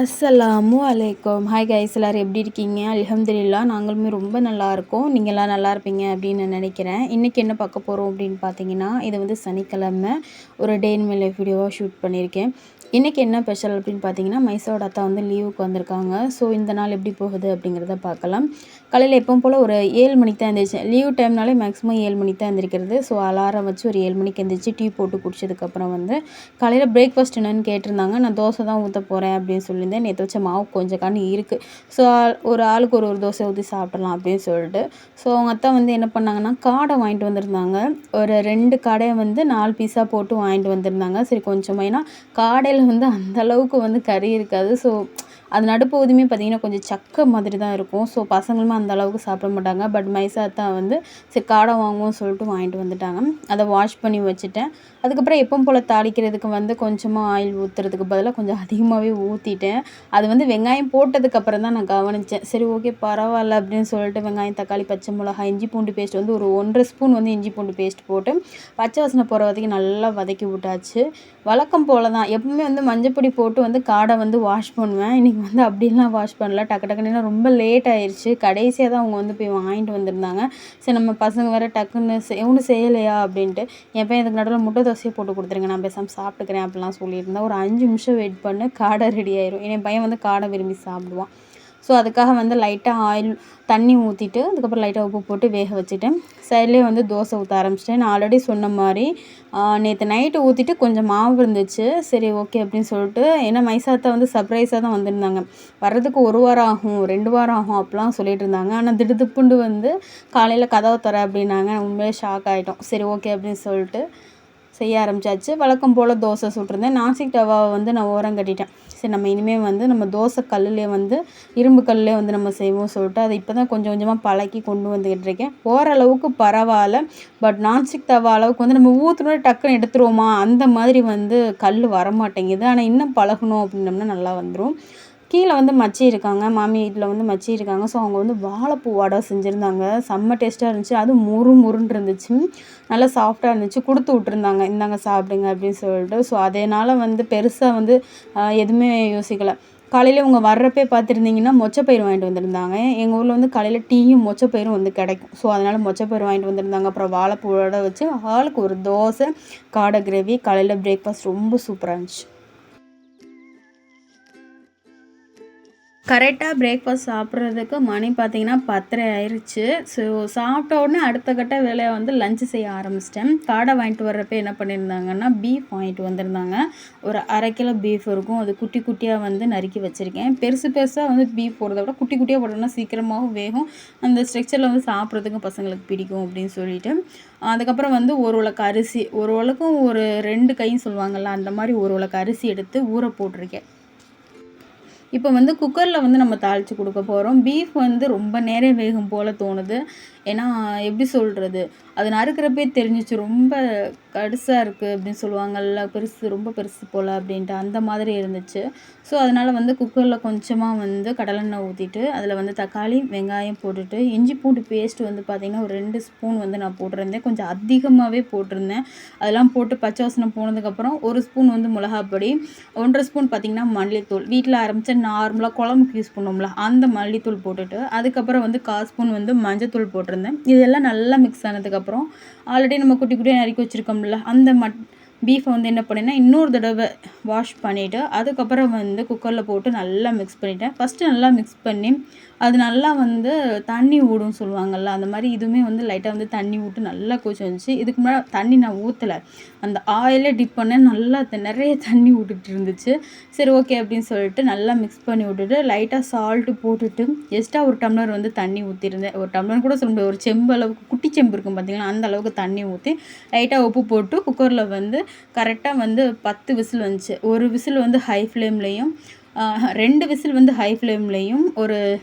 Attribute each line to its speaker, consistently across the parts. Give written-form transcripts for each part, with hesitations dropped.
Speaker 1: அஸ்ஸலாமு அலைக்கும். Hi guys, எல்லோரும் எப்படி இருக்கீங்க? அல்ஹம்துலில்லாஹ் நாங்களுமே ரொம்ப நல்லாயிருக்கோம். நீங்கள் எல்லாம் நல்லா இருப்பீங்க அப்படின்னு நான் நினைக்கிறேன். இன்றைக்கி என்ன பார்க்க போகிறோம் அப்படின்னு பார்த்தீங்கன்னா, இது வந்து சனிக்கிழமை ஒரு டே இன் மை லைஃப் வீடியோவாக ஷூட் பண்ணியிருக்கேன். இன்றைக்கி என்ன ஸ்பெஷல் அப்படின்னு பார்த்தீங்கன்னா, மைசாவோட அத்தா வந்து லீவுக்கு வந்திருக்காங்க. ஸோ இந்த நாள் எப்படி போகுது அப்படிங்கிறத பார்க்கலாம். காலையில் எப்பவும் போல் ஒரு 7 மணிக்கு தான் எழுந்திரிச்சேன். லீவ் டைம்னாலே மேக்ஸிமம் 7 மணிக்கு தான் எழுந்திரிக்கிறது. ஸோ அலாரம் வச்சு ஒரு 7 மணிக்கு எழுந்திரிச்சு டீ போட்டு குடிச்சதுக்கப்புறம் வந்து காலையில் பிரேக்ஃபாஸ்ட் என்னன்னு கேட்டிருந்தாங்க. நான் தோசை தான் ஊற்ற போகிறேன் அப்படின்னு சொல்லியிருந்தேன். நேற்று வச்ச மாவு கொஞ்சம் காணி இருக்குது. ஸோ ஒரு ஆளுக்கு ஒரு ஒரு தோசை ஊற்றி சாப்பிடலாம் அப்படின்னு சொல்லிட்டு. ஸோ அவங்க அத்தா வந்து என்ன பண்ணாங்கன்னா, காடை வாங்கிட்டு வந்திருந்தாங்க. ஒரு 2 காடையை வந்து 4 பீஸாக போட்டு வாங்கிட்டு வந்திருந்தாங்க. சரி கொஞ்சமாக, ஏன்னா காடையில் வந்து அந்த அளவுக்கு வந்து கறி இருக்காது. ஸோ அது நடுப்பகுதியுமே பார்த்திங்கன்னா கொஞ்சம் சக்கை மாதிரி தான் இருக்கும். ஸோ பசங்களுமே அந்த அளவுக்கு சாப்பிட மாட்டாங்க. பட் மைசா அத்தா வந்து சரி காடை வாங்குவோம்னு சொல்லிட்டு வாங்கிட்டு வந்துட்டாங்க. அதை வாஷ் பண்ணி வச்சுட்டேன். அதுக்கப்புறம் எப்பவும் போல் தாளிக்கிறதுக்கு வந்து கொஞ்சமாக ஆயில் ஊற்றுறதுக்கு பதிலாக கொஞ்சம் அதிகமாகவே ஊற்றிட்டேன். அது வந்து வெங்காயம் போட்டதுக்கப்புறம் தான் நான் கவனித்தேன். சரி ஓகே பரவாயில்ல அப்படின்னு சொல்லிட்டு வெங்காயம், தக்காளி, பச்சை மிளகாய், இஞ்சி பூண்டு பேஸ்ட் வந்து ஒரு 1½ ஸ்பூன் வந்து இஞ்சி பூண்டு பேஸ்ட் போட்டு பச்சை வாசனை போகிற வரைக்கும் நல்லா வதக்கி விட்டாச்சு. வழக்கம் போல் தான் எப்பவுமே வந்து மஞ்சப்பொடி போட்டு வந்து காடை வந்து வாஷ் பண்ணுவேன். இன்றைக்கி வந்து அப்படிலாம் வாஷ் பண்ணல. டக்குன்னு ரொம்ப லேட் ஆயிடுச்சு. கடைசியாக தான் அவங்க வந்து போய் வாங்கிட்டு வந்திருந்தாங்க. சரி நம்ம பசங்க வேறு டக்குன்னு ஒன்றும் செய்யலையா அப்படின்ட்டு என் பையன் இதுக்கு நடுவில் முட்டை தோசையை போட்டு கொடுத்துருங்க, நான் பேசாமல் சாப்பிட்டுக்கிறேன் அப்படிலாம் சொல்லியிருந்தேன். ஒரு 5 நிமிஷம் வெயிட் பண்ணு, காடை ரெடி ஆயிரும். என் பையன் வந்து காடை விரும்பி சாப்பிடுவான். ஸோ அதுக்காக வந்து லைட்டாக தண்ணி ஊற்றிட்டு அதுக்கப்புறம் லைட்டாக உப்பு போட்டு வேக வச்சுட்டேன். சைட்லேயே வந்து தோசை ஊற்ற ஆரம்பிச்சிட்டேன். நான் ஆல்ரெடி சொன்ன மாதிரி நேற்று நைட்டு ஊற்றிட்டு கொஞ்சம் மாவு இருந்துச்சு. சரி ஓகே அப்படின்னு சொல்லிட்டு, ஏன்னா மைசாத்தை வந்து சர்ப்ரைஸாக தான் வந்திருந்தாங்க. வர்றதுக்கு 1 வாரம் ஆகும், 2 வாரம் ஆகும் அப்படிலாம் சொல்லிட்டு இருந்தாங்க. ஆனால் திடுதிப்புண்டு வந்து காலையில் கதவை தர அப்படின்னாங்க. உண்மையிலே ஷாக் ஆகிட்டோம். சரி ஓகே அப்படின்னு சொல்லிட்டு செய்ய ஆரம்பித்தாச்சு. வழக்கம் போல் தோசை சுட்டிருந்தேன். நான்ஸ்டிக் டவாவை வந்து நான் ஓரம் கட்டிட்டேன். சரி நம்ம இனிமேல் வந்து நம்ம தோசை கல்லுலேயே வந்து இரும்பு கல்லே வந்து நம்ம செய்வோம் சொல்லிட்டு அதை இப்போ தான் கொஞ்சம் கொஞ்சமாக பழக்கி கொண்டு வந்துக்கிட்டு இருக்கேன். ஓரளவுக்கு பரவாயில்ல. பட் நான்ஸ்டிக் தவா அளவுக்கு வந்து நம்ம ஊற்றுனோட டக்குன்னு எடுத்துருவோமா, அந்த மாதிரி வந்து கல் வரமாட்டேங்குது. ஆனால் இன்னும் பழகணும் அப்படின்னோம்னா நல்லா வந்துடும். கீழே வந்து மச்சி இருக்காங்க, மாமி வீட்டில் வந்து மச்சி இருக்காங்க. ஸோ அவங்க வந்து வாழைப்பூ வடை செஞ்சுருந்தாங்க. செம்ம டேஸ்ட்டாக இருந்துச்சு. அதுவும் முறுன்னு இருந்துச்சு, நல்லா சாஃப்டாக இருந்துச்சு. கொடுத்து விட்ருந்தாங்க, இந்தாங்க சாப்பிடுங்க அப்படின்னு சொல்லிட்டு. ஸோ அதனால் வந்து பெருசாக வந்து எதுவுமே யோசிக்கலை. காலையில் இவங்க வர்றப்பே பார்த்துருந்தீங்கன்னா மொச்சப்பயிறு வாங்கிட்டு வந்திருந்தாங்க. எங்கள் ஊரில் வந்து காலையில் டீயும் மொச்சப்பயிரும் வந்து கிடைக்கும். ஸோ அதனால் மொச்சப்பயிறு வாங்கிட்டு வந்திருந்தாங்க. அப்புறம் வாழைப்பூ வடை வச்சு ஆளுக்கு ஒரு தோசை, காடை கிரேவி. காலையில் பிரேக்ஃபாஸ்ட் ரொம்ப சூப்பராக இருந்துச்சு. கரெக்டாக பிரேக்ஃபாஸ்ட் சாப்பிட்றதுக்கு மணி பார்த்திங்கன்னா 10:30 ஆயிடுச்சு. ஸோ சாப்பிட்ட உடனே அடுத்த கட்ட வேலையை வந்து லஞ்சு செய்ய ஆரம்பிச்சிட்டேன். காடை வாங்கிட்டு வர்றப்போ என்ன பண்ணியிருந்தாங்கன்னா, பீஃப் வாங்கிட்டு வந்திருந்தாங்க. ஒரு 1/2 கிலோ பீஃப் இருக்கும். அது குட்டி குட்டியாக வந்து நறுக்கி வச்சுருக்கேன். பெருசாக வந்து பீஃப் போடுறத விட குட்டி குட்டியாக போட்டோம்னா சீக்கிரமாகவும் வேகும். அந்த ஸ்ட்ரக்சரில் வந்து சாப்பிட்றதுக்கும் பசங்களுக்கு பிடிக்கும் அப்படின்னு சொல்லிட்டு, அதுக்கப்புறம் வந்து ஒரு உலக்கு அரிசி, ஒரு உலக்கும் ஒரு 2 கையும் சொல்லுவாங்கள்ல, அந்த மாதிரி ஒரு உலக்கு அரிசி எடுத்து ஊற போட்டிருக்கேன். இப்போ வந்து குக்கரில் வந்து நம்ம தாளித்து கொடுக்க போகிறோம். பீஃப் வந்து ரொம்ப நேரம் வேகும் போல் தோணுது. ஏன்னா எப்படி சொல்கிறது, அது நறுக்கிறப்பே தெரிஞ்சிச்சு ரொம்ப கடுசாக இருக்குது அப்படின்னு சொல்லுவாங்கள்ல, ரொம்ப பெருசு போல் அப்படின்ட்டு அந்த மாதிரி இருந்துச்சு. ஸோ அதனால் வந்து குக்கரில் கொஞ்சமாக வந்து கடலெண்ணெய் ஊற்றிட்டு அதில் வந்து தக்காளி, வெங்காயம் போட்டுட்டு இஞ்சி பூண்டு பேஸ்ட் வந்து பார்த்திங்கன்னா ஒரு 2 ஸ்பூன் வந்து நான் போட்டிருந்தேன். கொஞ்சம் அதிகமாகவே போட்டிருந்தேன். அதெல்லாம் போட்டு பச்சை வாசனை போனதுக்கப்புறம் 1 ஸ்பூன் வந்து மிளகாப்பொடி, 1½ ஸ்பூன் பார்த்திங்கன்னா மல்லித்தூள், வீட்டில் ஆரம்பித்த நார்மலாக குழம்புக்கு யூஸ் பண்ணுவோம்ல அந்த மல்லித்தூள் போட்டுட்டு, அதுக்கப்புறம் வந்து 1/4 ஸ்பூன் வந்து மஞ்சத்தூள் போட்டிருந்தேன். இதெல்லாம் நல்லா மிக்ஸ் ஆனதுக்கப்புறம் ஆல்ரெடி நம்ம குட்டி குட்டியாக நறுக்கி வச்சுருக்கோம்ல அந்த பீஃபை வந்து என்ன பண்ணேன்னா இன்னொரு தடவை வாஷ் பண்ணிவிட்டு அதுக்கப்புறம் வந்து குக்கரில் போட்டு நல்லா மிக்ஸ் பண்ணிவிட்டேன். ஃபஸ்ட்டு நல்லா மிக்ஸ் பண்ணி அது நல்லா வந்து தண்ணி ஊடும் சொல்லுவாங்கள்ல, அந்த மாதிரி இதுவுமே வந்து லைட்டாக வந்து தண்ணி விட்டு நல்லா கொதிச்சு வந்துச்சு. இதுக்கு முன்னாடி தண்ணி நான் ஊற்றலை, அந்த ஆயிலே டிப் பண்ணேன். நல்லா நிறைய தண்ணி விட்டுட்டு இருந்துச்சு. சரி ஓகே அப்படின்னு சொல்லிட்டு நல்லா மிக்ஸ் பண்ணி விட்டுட்டு லைட்டாக சால்ட்டு போட்டுட்டு எக்ஸ்ட்ரா 1 டம்ளர் வந்து தண்ணி ஊற்றிருந்தேன். 1 டம்ளர் கூட சொல்ல முடியாது, ஒரு செம்பு அளவுக்கு, குட்டி செம்பு இருக்கும் பார்த்திங்கன்னா அந்த அளவுக்கு தண்ணி ஊற்றி லைட்டாக உப்பு போட்டு குக்கரில் வந்து கரெக்டாக வந்து 10 விசில் வந்துச்சு. ஒரு விசில் வந்து ஹை ஃப்ளேம்லேயும் 2 விசில் வந்து ஹை ஃப்ளேம்லேயும் ஒரு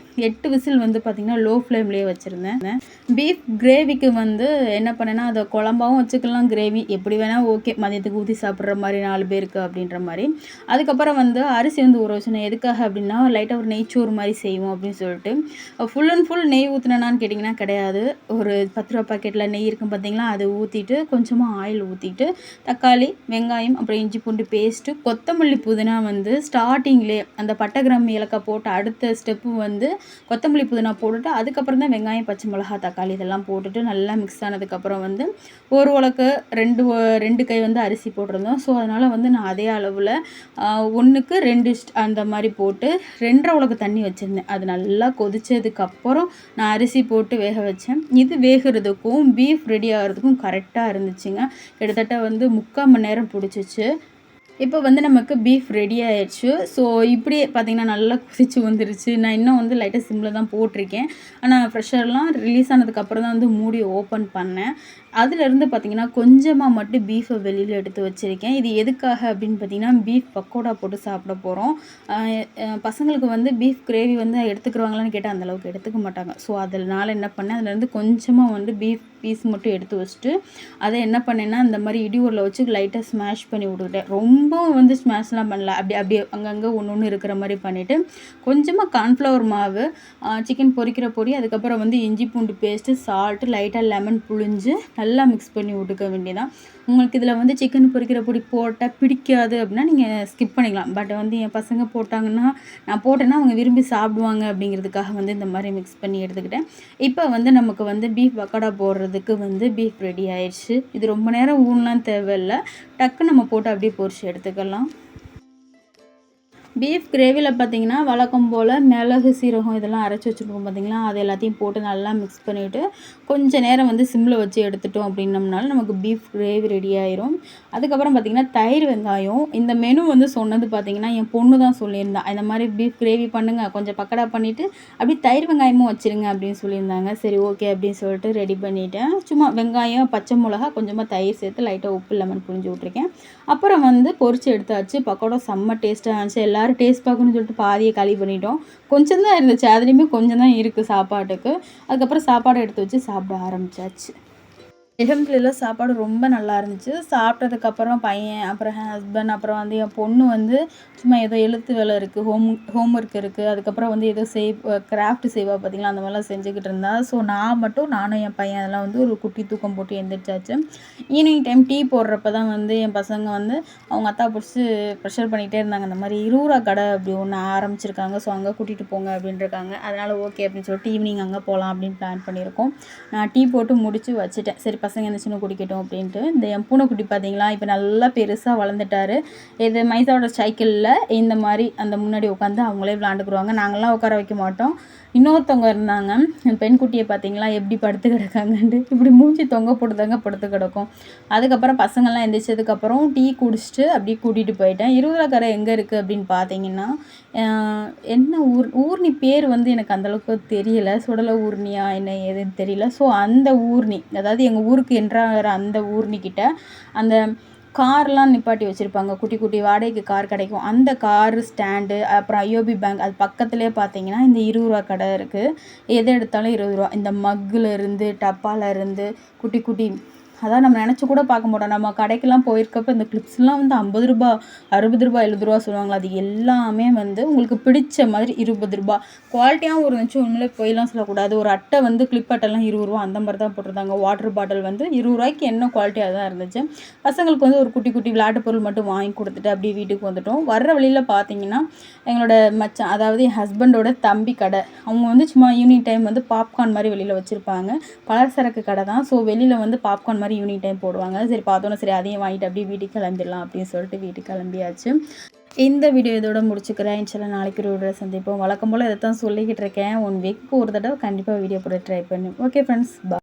Speaker 1: 8 விசில் வந்து பார்த்திங்கன்னா லோ ஃப்ளேம்லேயே வச்சுருந்தேன். பீஃப் கிரேவிக்கு வந்து என்ன பண்ணேன்னா, அதை குழம்பாகவும் வச்சுக்கலாம், கிரேவி எப்படி வேணால் ஓகே, மதியத்துக்கு ஊற்றி சாப்பிட்ற மாதிரி 4 பேருக்கு அப்படின்ற மாதிரி. அதுக்கப்புறம் வந்து அரிசி வந்து ஊற வச்சுனேன். எதுக்காக அப்படின்னா லைட்டாக ஒரு நெய்ச்சோறு மாதிரி செய்வோம் அப்படின்னு சொல்லிட்டு. ஃபுல் அண்ட் ஃபுல் நெய் ஊற்றினேனான்னு கேட்டிங்கன்னா கிடையாது. ஒரு 10 ரூபா பாக்கெட்டில் நெய் இருக்கும் பார்த்திங்களா, அதை ஊற்றிட்டு கொஞ்சமாக ஆயில் ஊற்றிட்டு தக்காளி, வெங்காயம், அப்புறம் இஞ்சி பூண்டு பேஸ்ட்டு, கொத்தமல்லி, புதினா வந்து ஸ்டார்டிங்லேயே அந்த பட்டை கிராம்பு ஏலக்காய் போட்டு அடுத்த ஸ்டெப்பு வந்து கொத்தமல்லி புதினா போட்டுட்டு அதுக்கப்புறம் தான் வெங்காயம் பச்சை மிளகாய் தக்காளி இதெல்லாம் போட்டுட்டு நல்லா மிக்ஸ் ஆனதுக்கப்புறம் வந்து ஒரு உலக்கு 2 கை வந்து அரிசி போட்டிருந்தோம். ஸோ அதனால் வந்து நான் அதே அளவில் 1க்கு 2 அந்த மாதிரி போட்டு 2.5 உலக்கு தண்ணி வச்சுருந்தேன். அது நல்லா கொதிச்சதுக்கப்புறம் நான் அரிசி போட்டு வேக வச்சேன். இது வேகிறதுக்கும் பீஃப் ரெடி ஆகிறதுக்கும் கரெக்டாக இருந்துச்சுங்க. கிட்டத்தட்ட வந்து 3/4 மணி நேரம் பிடிச்சிச்சு. இப்போ வந்து நமக்கு பீஃப் ரெடி ஆயிடுச்சு. ஸோ இப்படியே பார்த்திங்கன்னா நல்லா கொதிச்சு வந்துருச்சு. நான் இன்னும் வந்து லைட்டாக சிம்மில் தான் போட்டிருக்கேன். ஆனால் ப்ரெஷர்லாம் ரிலீஸ் ஆனதுக்கப்புறம் தான் வந்து மூடி ஓப்பன் பண்ணேன். அதிலேருந்து பார்த்திங்கன்னா கொஞ்சமாக மட்டும் பீஃபை வெளியில் எடுத்து வச்சுருக்கேன். இது எதுக்காக அப்படின்னு பார்த்திங்கன்னா பீஃப் பக்கோடா போட்டு சாப்பிட போகிறோம். பசங்களுக்கு வந்து பீஃப் கிரேவி வந்து எடுத்துக்கிறவாங்களான்னு கேட்டால் அந்தளவுக்கு எடுத்துக்க மாட்டாங்க. ஸோ அதனால் என்ன பண்ணேன், அதுலேருந்து கொஞ்சமாக வந்து பீஃப் பீஸ் மட்டும் எடுத்து வச்சுட்டு அதை என்ன பண்ணேன்னா இந்த மாதிரி இடி உருளை வச்சு லைட்டாக ஸ்மாஷ் பண்ணி விட்டுக்கிட்டேன். ரொம்ப வந்து ஸ்மாஷ்லாம் பண்ணல, அப்படியே அங்கங்கே ஒன்று இருக்கிற மாதிரி பண்ணிவிட்டு கொஞ்சமாக கார்ன்ஃப்ளவர் மாவு, சிக்கன் பொரிக்கிற பொடி, அதுக்கப்புறம் வந்து இஞ்சி பூண்டு பேஸ்ட்டு, சால்ட்டு, லைட்டாக லெமன் புழிஞ்சு நல்லா மிக்ஸ் பண்ணி விட்டுக்க வேண்டியதான். உங்களுக்கு இதில் வந்து சிக்கன் பொரிக்கிற பொடி போட்டால் பிடிக்காது அப்படின்னா நீங்கள் ஸ்கிப் பண்ணிக்கலாம். பட் வந்து என் பசங்க போட்டாங்கன்னா நான் போட்டேன்னா அவங்க விரும்பி சாப்பிடுவாங்க அப்படிங்கிறதுக்காக வந்து இந்த மாதிரி மிக்ஸ் பண்ணி எடுத்துக்கிட்டேன். இப்போ வந்து நமக்கு வந்து பீஃப் பக்கோடா போடுறதுக்கு வந்து பீஃப் ரெடி ஆயிடுச்சு. இது ரொம்ப நேரம் ஊனலாம் தேவையில்லை, டக்குன்னு நம்ம போட்டு அப்படியே பொரிச்சு எடுத்துக்கலாம். பீஃப் கிரேவியில் பார்த்திங்கன்னா வழக்கம் போல் மிளகு சீரகம் இதெல்லாம் அரைச்சி வச்சுருக்கோம் பார்த்திங்களா, அது எல்லாத்தையும் போட்டு நல்லா மிக்ஸ் பண்ணிவிட்டு கொஞ்சம் நேரம் வந்து சிம்மில் வச்சு எடுத்துட்டோம் அப்படின்னம்னால நமக்கு பீஃப் கிரேவி ரெடி ஆயிரும். அதுக்கப்புறம் பார்த்திங்கன்னா தயிர் வெங்காயம், இந்த மெனு வந்து சொன்னது பார்த்திங்கன்னா என் பொண்ணு தான் சொல்லியிருந்தான். இந்த மாதிரி பீஃப் கிரேவி பண்ணுங்கள், கொஞ்சம் பக்கடா பண்ணிவிட்டு அப்படியே தயிர் வெங்காயமும் வச்சுருங்க அப்படின்னு சொல்லியிருந்தாங்க. சரி ஓகே அப்படின்னு சொல்லிட்டு ரெடி பண்ணிவிட்டேன். சும்மா வெங்காயம், பச்சை மிளகா, கொஞ்சமாக தயிர் சேர்த்து லைட்டாக உப்பு லெமன் புழிஞ்சு விட்ருக்கேன். அப்புறம் வந்து பொரிச்சு எடுத்தாச்சு. பக்கோடா செம்ம டேஸ்ட்டாக இருந்துச்சு. எல்லோரும் டேஸ்ட் பார்க்கணும்னு சொல்லிட்டு பாதியை காலி பண்ணிட்டோம். கொஞ்சம் தான் இருந்துச்சு, அதுலேயுமே கொஞ்சம் தான் இருக்குது சாப்பாட்டுக்கு. அதுக்கப்புறம் சாப்பாடு எடுத்து வச்சு சாப்பிட ஆரம்பித்தாச்சு. அல்ஹம்துலில்லாஹ் சாப்பாடு ரொம்ப நல்லா இருந்துச்சு. சாப்பிட்டதுக்கப்புறம் பையன், அப்புறம் என் ஹஸ்பண்ட், அப்புறம் வந்து என் பொண்ணு வந்து சும்மா ஏதோ எழுத்து வேலை இருக்குது, ஹோம் ஒர்க் இருக்குது, அதுக்கப்புறம் வந்து ஏதோ கிராஃப்ட் செய்வா பார்த்திங்களா, அந்த மாதிரிலாம் செஞ்சுக்கிட்டு இருந்தா. ஸோ நானும் என் பையன் அதெல்லாம் வந்து ஒரு குட்டி தூக்கம் போட்டு எந்திரிச்சாச்சு. ஈவினிங் டைம் டீ போடுறப்ப தான் வந்து என் பசங்க வந்து அவங்க அத்தா பிடிச்சி ப்ரெஷர் பண்ணிகிட்டே இருந்தாங்க. இந்த மாதிரி 20 ரூபா கடை அப்படி ஒன்று ஆரம்பிச்சிருக்காங்க, ஸோ அங்கே கூட்டிகிட்டு போங்க அப்படின்ட்டுருக்காங்க. அதனால் ஓகே அப்படின்னு சொல்லிட்டு ஈவினிங் அங்கே போகலாம் அப்படின்னு பிளான் பண்ணியிருக்கோம். நான் டீ போட்டு முடித்து வச்சுட்டேன். சரி பசங்க இருந்துச்சுன்னு குடிக்கட்டும் அப்படின்ட்டு. இந்த என் பூனைக்குட்டி பார்த்தீங்களா, இப்போ நல்லா பெருசாக வளர்ந்துட்டாரு. இது மைசாவோட சைக்கிளில் இந்த மாதிரி அந்த முன்னாடி உட்காந்து அவங்களே விளாண்டுக்குருவாங்க. நாங்கள்லாம் உட்கார வைக்க மாட்டோம். இன்னொருத்தவங்க இருந்தாங்க, பெண் குட்டியை பார்த்தீங்களா எப்படி படுத்து கிடக்காங்கன்ட்டு, இப்படி மூஞ்சி தொங்க போட்டு படுத்து கிடக்கும். அதுக்கப்புறம் பசங்கள்லாம் எந்திரிச்சதுக்கப்புறம் டீ குடிச்சிட்டு அப்படியே கூட்டிகிட்டு போயிட்டேன். 20 ரூபா கடை எங்கே இருக்குது அப்படின்னு பார்த்தீங்கன்னா, என்ன ஊர்னி பேர் வந்து எனக்கு அந்தளவுக்கு தெரியலை. சுடலை ஊர்னியா என்ன ஏதுன்னு தெரியல. ஸோ அந்த ஊர்னி, அதாவது எங்கள் ஊருக்கு என்ட்ராகிற அந்த ஊர்னிக்கிட்ட அந்த கார்லாம் நிப்பாட்டி வச்சுருப்பாங்க. குட்டி குட்டி வாடகைக்கு கார் கிடைக்கும். அந்த காரு ஸ்டாண்டு, அப்புறம் ஐஓபி பேங்க் அது பக்கத்துலேயே பார்த்தீங்கன்னா இந்த 20 ரூபா கடை இருக்குது. எது எடுத்தாலும் 20 ரூபா. இந்த மக்குலேருந்து, டப்பாலேருந்து, குட்டி குட்டி அதான் நம்ம நினச்சி கூட பார்க்க மாட்டோம். நம்ம கடைக்கெல்லாம் போயிருக்கப்போ இந்த கிளிப்ஸ்லாம் வந்து 50 ரூபா, 60 ரூபா, 70 ரூபா சொல்லுவாங்களா, அது எல்லாமே வந்து உங்களுக்கு பிடிச்ச மாதிரி 20 ரூபா. குவாலிட்டியாகவும் இருந்துச்சு, உண்மையிலே போயெல்லாம் சொல்லக்கூடாது. ஒரு அட்டை வந்து கிளிப் அட்டைலாம் 20 ரூபா அந்த மாதிரி தான் போட்டிருந்தாங்க. வாட்டர் பாட்டில் வந்து 20 ரூபாய்க்கு என்ன குவாலிட்டியாக தான் இருந்துச்சு. பசங்களுக்கு வந்து ஒரு குட்டி குட்டி விளையாட்டு பொருள் மட்டும் வாங்கி கொடுத்துட்டு அப்படியே வீட்டுக்கு வந்துட்டோம். வர்ற வழியில் பார்த்தீங்கன்னா எங்களோட மச்சான், அதாவது என் ஹஸ்பண்டோட தம்பி கடை, அவங்க வந்து சும்மா ஈவினிங் டைம் வந்து பாப்கார்ன் மாதிரி வெளியில் வச்சுருப்பாங்க. பலசரக்கு கடை தான். ஸோ வெளியில் வந்து பாப்கார்ன் மாதிரி ஈவினிங் டைம் போடுவாங்க. சரி பார்த்தோன்னா சரி அதையும் வாங்கிட்டு அப்படியே வீட்டுக்கு கிளம்பிடலாம் அப்படின்னு சொல்லிட்டு வீட்டுக்கு கிளம்பியாச்சு. இந்த வீடியோ இதோட முடிச்சுக்கிறேன். இன்ஷால்லா நாளைக்கு ஒரு வீடியோ சந்திப்போம். வழக்கம் போல் இதை தான் சொல்லிக்கிட்டு இருக்கேன். 1 வீக்கு ஒரு தடவை கண்டிப்பாக வீடியோ போட ட்ரை பண்ணு. Okay friends, by.